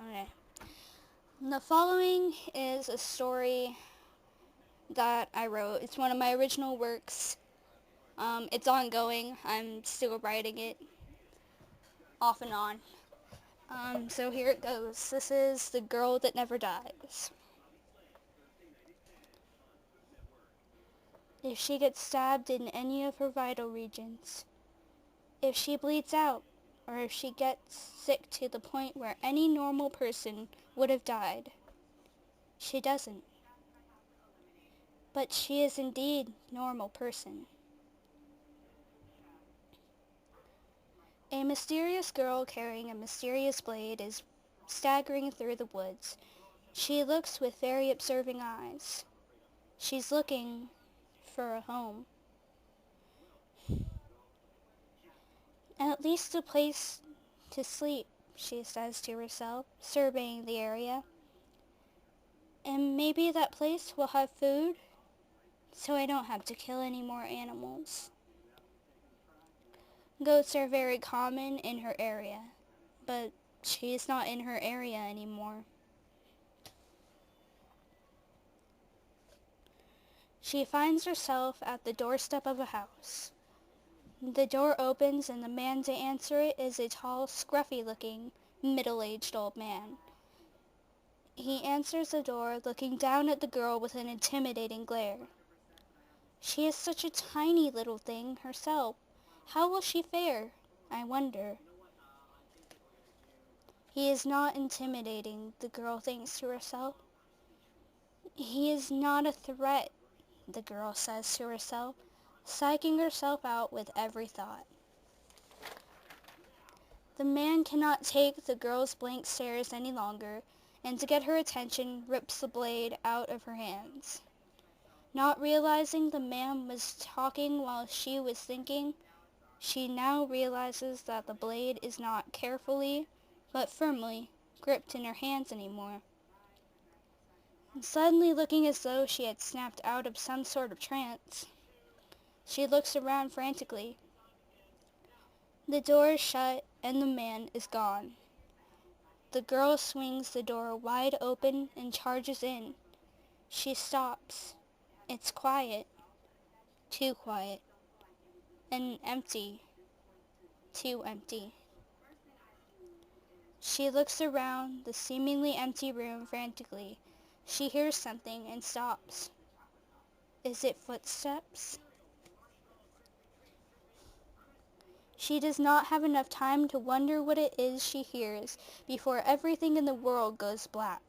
Okay. The following is a story that I wrote. It's one of my original works. It's ongoing. I'm still writing it off and on. So here it goes. This is The Girl That Never Dies. If she gets stabbed in any of her vital regions, if she bleeds out, or if she gets sick to the point where any normal person would have died, she doesn't. But she is indeed a normal person. A mysterious girl carrying a mysterious blade is staggering through the woods. She looks with very observing eyes. She's looking for a home. At least a place to sleep, she says to herself, surveying the area. And maybe that place will have food, so I don't have to kill any more animals. Goats are very common in her area, but she's not in her area anymore. She finds herself at the doorstep of a house. The door opens and the man to answer it is a tall, scruffy-looking, middle-aged old man. He answers the door, looking down at the girl with an intimidating glare. She is such a tiny little thing herself. How will she fare? I wonder. He is not intimidating, the girl thinks to herself. He is not a threat, the girl says to herself, psyching herself out with every thought. The man cannot take the girl's blank stares any longer, and to get her attention, rips the blade out of her hands. Not realizing the man was talking while she was thinking, she now realizes that the blade is not carefully, but firmly, gripped in her hands anymore. And suddenly looking as though she had snapped out of some sort of trance, she looks around frantically. The door is shut and the man is gone. The girl swings the door wide open and charges in. She stops. It's quiet. Too quiet. And empty. Too empty. She looks around the seemingly empty room frantically. She hears something and stops. Is it footsteps? She does not have enough time to wonder what it is she hears before everything in the world goes black.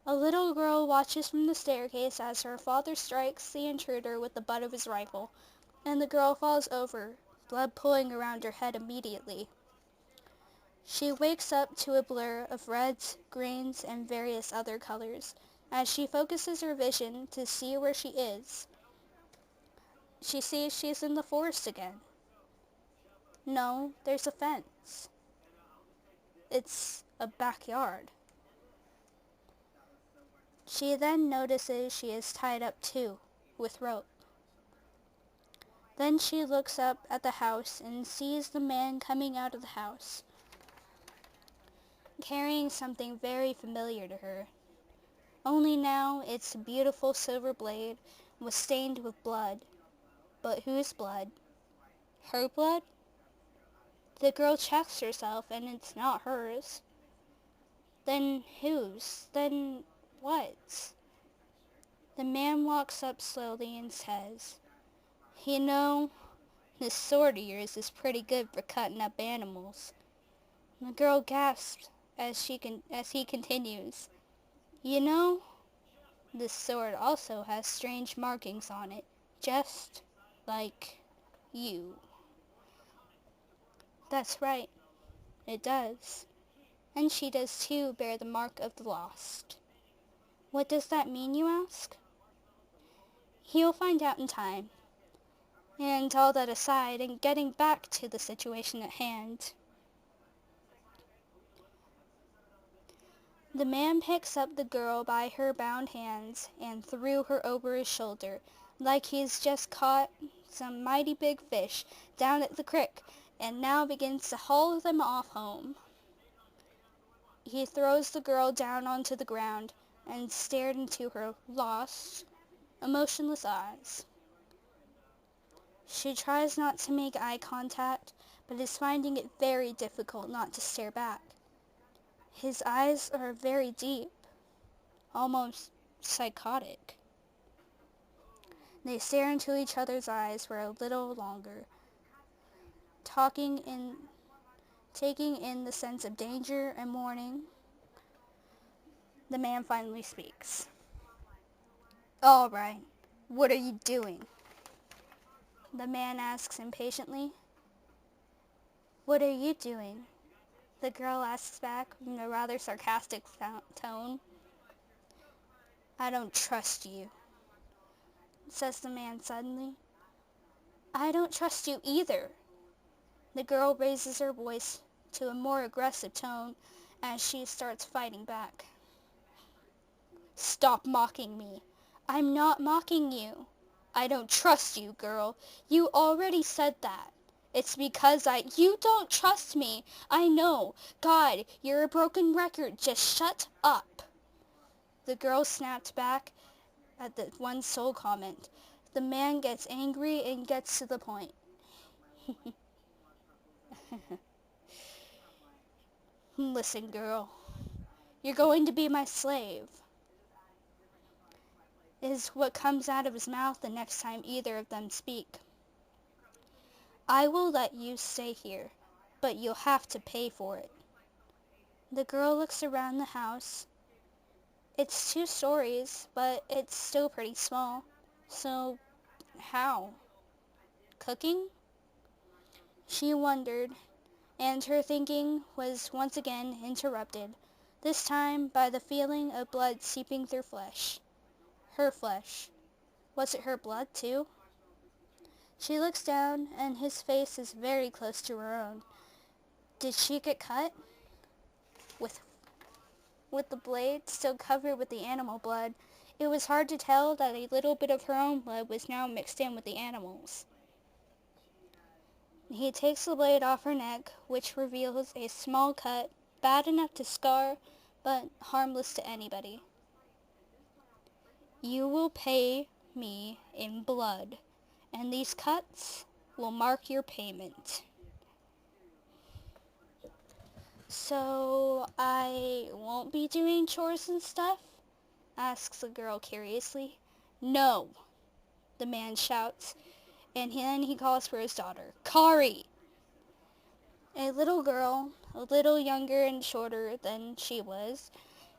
A little girl watches from the staircase as her father strikes the intruder with the butt of his rifle, and the girl falls over, blood pooling around her head immediately. She wakes up to a blur of reds, greens, and various other colors. As she focuses her vision to see where she is, she sees she's in the forest again. No, there's a fence. It's a backyard. She then notices she is tied up too, with rope. Then she looks up at the house and sees the man coming out of the house, carrying something very familiar to her. Only now its beautiful silver blade was stained with blood. But whose blood? Her blood? The girl checks herself and it's not hers. Then whose? Then what? The man walks up slowly and says, "You know, this sword of yours is pretty good for cutting up animals." The girl gasps as he continues, "You know, this sword also has strange markings on it, just like you." That's right, it does. And she does too bear the mark of the lost. What does that mean, you ask? He will find out in time. And all that aside, and getting back to the situation at hand, the man picks up the girl by her bound hands and threw her over his shoulder, like he's just caught some mighty big fish down at the creek and now begins to haul them off home. He throws the girl down onto the ground and stared into her lost, emotionless eyes. She tries not to make eye contact, but is finding it very difficult not to stare back. His eyes are very deep, almost psychotic. They stare into each other's eyes for a little longer, taking in the sense of danger and warning. The man finally speaks. "All right, what are you doing?" The man asks impatiently. "What are you doing?" the girl asks back in a rather sarcastic tone. "I don't trust you," says the man suddenly. "I don't trust you either." The girl raises her voice to a more aggressive tone as she starts fighting back. "Stop mocking me." "I'm not mocking you." "I don't trust you, girl." "You already said that." "It's because You don't trust me. I know. God, you're a broken record. Just shut up." The girl snapped back at the one sole comment. The man gets angry and gets to the point. "Listen, girl. You're going to be my slave," is what comes out of his mouth the next time either of them speak. "I will let you stay here, but you'll have to pay for it." The girl looks around the house. It's 2 stories, but it's still pretty small. So, how? Cooking? She wondered, and her thinking was once again interrupted, this time by the feeling of blood seeping through flesh. Her flesh. Was it her blood, too? She looks down, and his face is very close to her own. Did she get cut? With the blade still covered with the animal blood, it was hard to tell that a little bit of her own blood was now mixed in with the animal's. He takes the blade off her neck, which reveals a small cut, bad enough to scar, but harmless to anybody. "You will pay me in blood, and these cuts will mark your payment." "So I won't be doing chores and stuff?" asks the girl curiously. "No," the man shouts, and then he calls for his daughter. "Kari!" A little girl, a little younger and shorter than she was,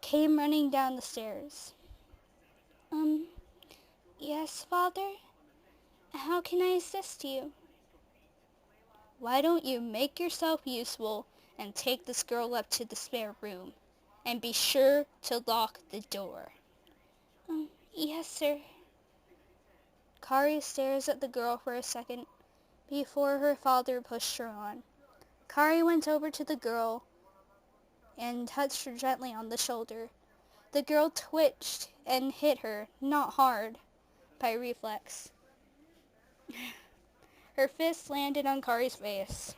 came running down the stairs. Yes, father? How can I assist you?" "Why don't you make yourself useful and take this girl up to the spare room, and be sure to lock the door." Yes, sir." Kari stares at the girl for a second before her father pushed her on. Kari went over to the girl and touched her gently on the shoulder. The girl twitched and hit her, not hard, by reflex. Her fist landed on Kari's face.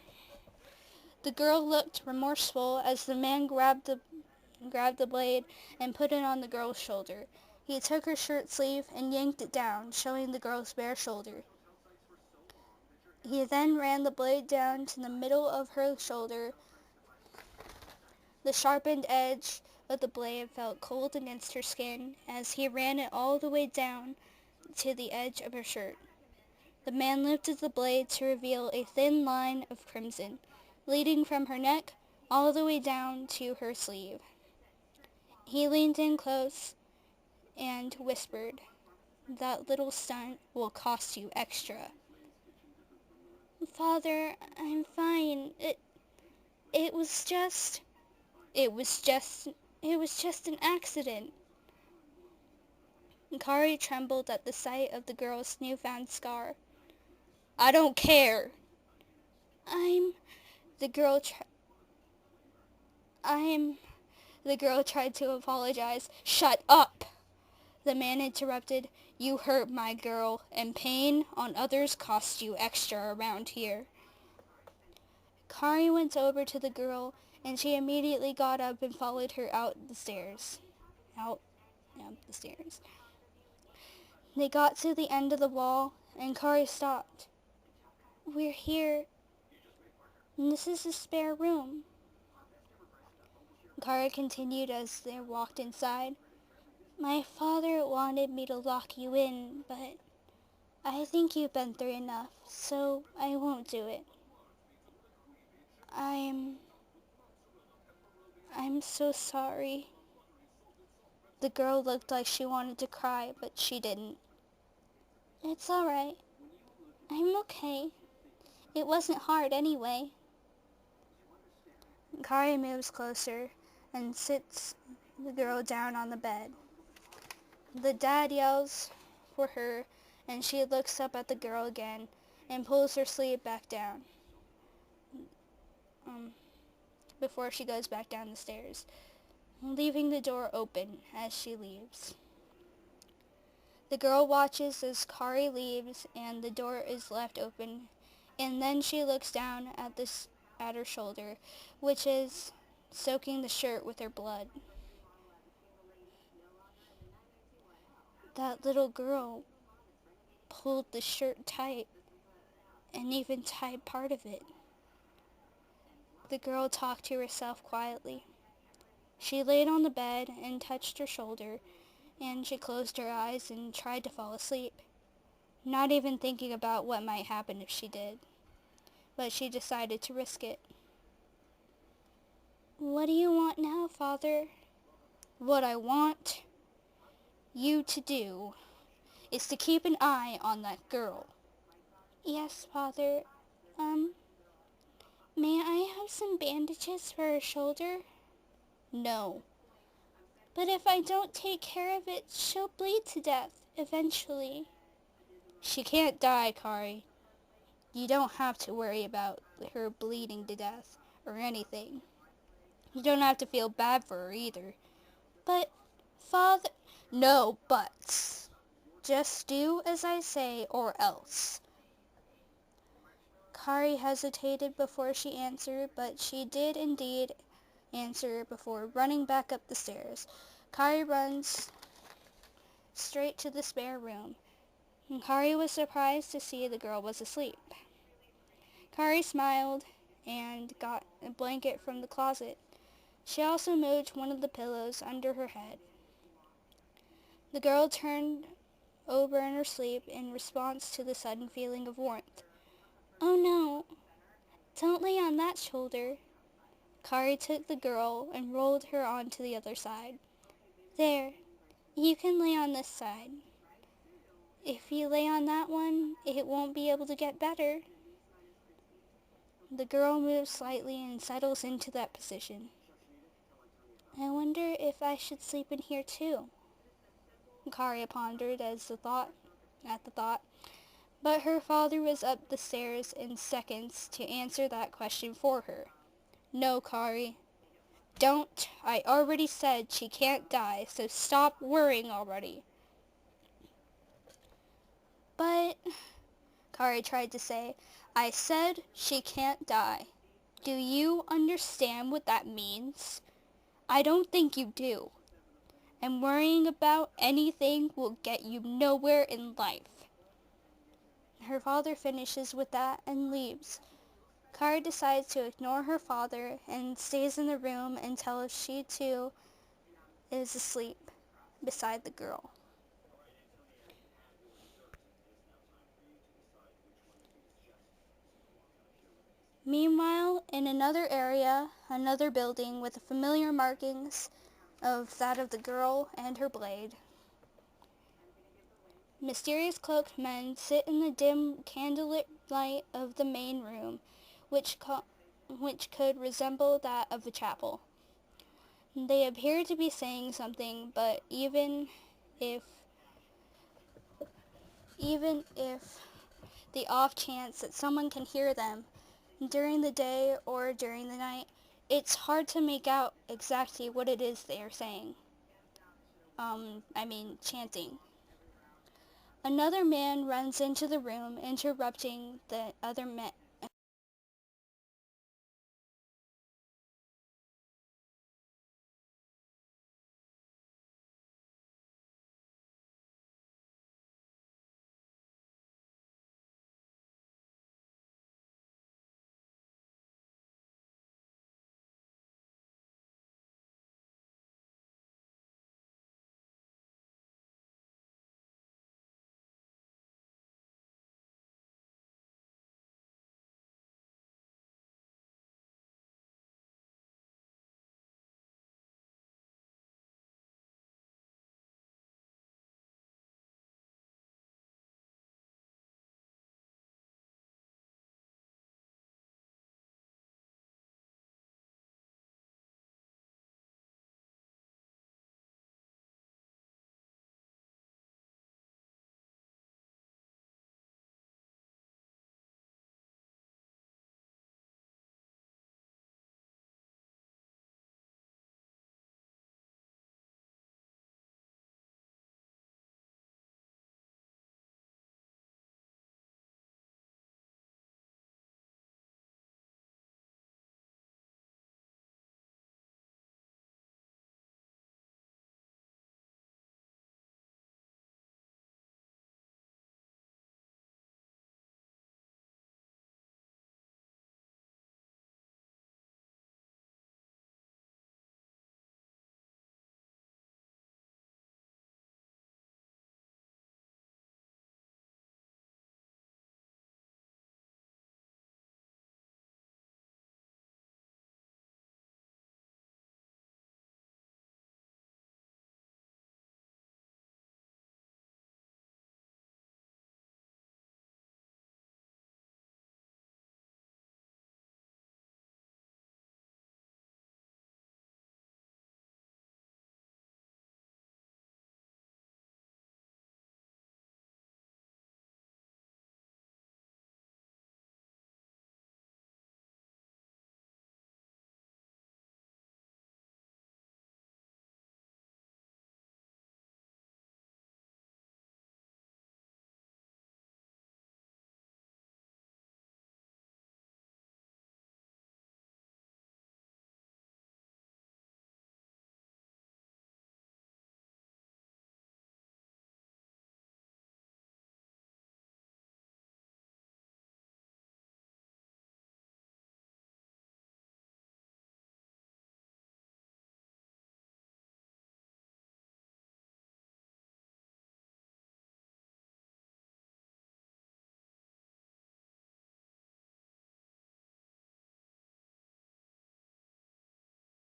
The girl looked remorseful as the man grabbed the blade and put it on the girl's shoulder. He took her shirt sleeve and yanked it down, showing the girl's bare shoulder. He then ran the blade down to the middle of her shoulder. The sharpened edge of the blade felt cold against her skin as he ran it all the way down to the edge of her shirt. The man lifted the blade to reveal a thin line of crimson, leading from her neck all the way down to her sleeve. He leaned in close and whispered, "That little stunt will cost you extra." "Father, I'm fine. It was just an accident." Kari trembled at the sight of the girl's newfound scar. "I don't care." I'm the girl tried to apologize. "Shut up," the man interrupted. "You hurt my girl, and pain on others costs you extra around here." Kari went over to the girl, and she immediately got up and followed her out the stairs. Out, yeah, the stairs. They got to the end of the wall, and Kari stopped. "We're here, and this is a spare room." Kari continued as they walked inside. "My father wanted me to lock you in, but I think you've been through enough, so I won't do it. I'm so sorry." The girl looked like she wanted to cry, but she didn't. "It's alright. I'm okay. It wasn't hard anyway." Kari moves closer and sits the girl down on the bed. The dad yells for her, and she looks up at the girl again and pulls her sleeve back down before she goes back down the stairs, leaving the door open as she leaves. The girl watches as Kari leaves and the door is left open, and then she looks down at her shoulder, which is soaking the shirt with her blood. That little girl pulled the shirt tight and even tied part of it. The girl talked to herself quietly. She laid on the bed and touched her shoulder, and she closed her eyes and tried to fall asleep, not even thinking about what might happen if she did. But she decided to risk it. "What do you want now, Father?" "What I want you to do is to keep an eye on that girl." "Yes, Father. May I have some bandages for her shoulder?" "No." "But if I don't take care of it, she'll bleed to death eventually." "She can't die, Kari. You don't have to worry about her bleeding to death or anything. You don't have to feel bad for her either." "But, Father—" "No buts. Just do as I say or else." Kari hesitated before she answered, but she did indeed answer before running back up the stairs. Kari runs straight to the spare room, and Kari was surprised to see the girl was asleep. Kari smiled and got a blanket from the closet. She also moved one of the pillows under her head. The girl turned over in her sleep in response to the sudden feeling of warmth. "Oh no, don't lay on that shoulder." Kari took the girl and rolled her onto the other side. "There, you can lay on this side. If you lay on that one, it won't be able to get better." The girl moves slightly and settles into that position. "I wonder if I should sleep in here too." Kari pondered at the thought, but her father was up the stairs in seconds to answer that question for her. "No, Kari. Don't. I already said she can't die, so stop worrying already." "But," Kari tried to say, "I said she can't die. Do you understand what that means? I don't think you do. And worrying about anything will get you nowhere in life." Her father finishes with that and leaves. Kari decides to ignore her father and stays in the room until she too is asleep beside the girl. Meanwhile, in another area, another building with the familiar markings of that of the girl and her blade, mysterious cloaked men sit in the dim candlelit light of the main room, which could resemble that of a chapel. They appear to be saying something, but if even if the off chance that someone can hear them during the day or during the night, it's hard to make out exactly what it is they are saying. Chanting. Another man runs into the room, interrupting the other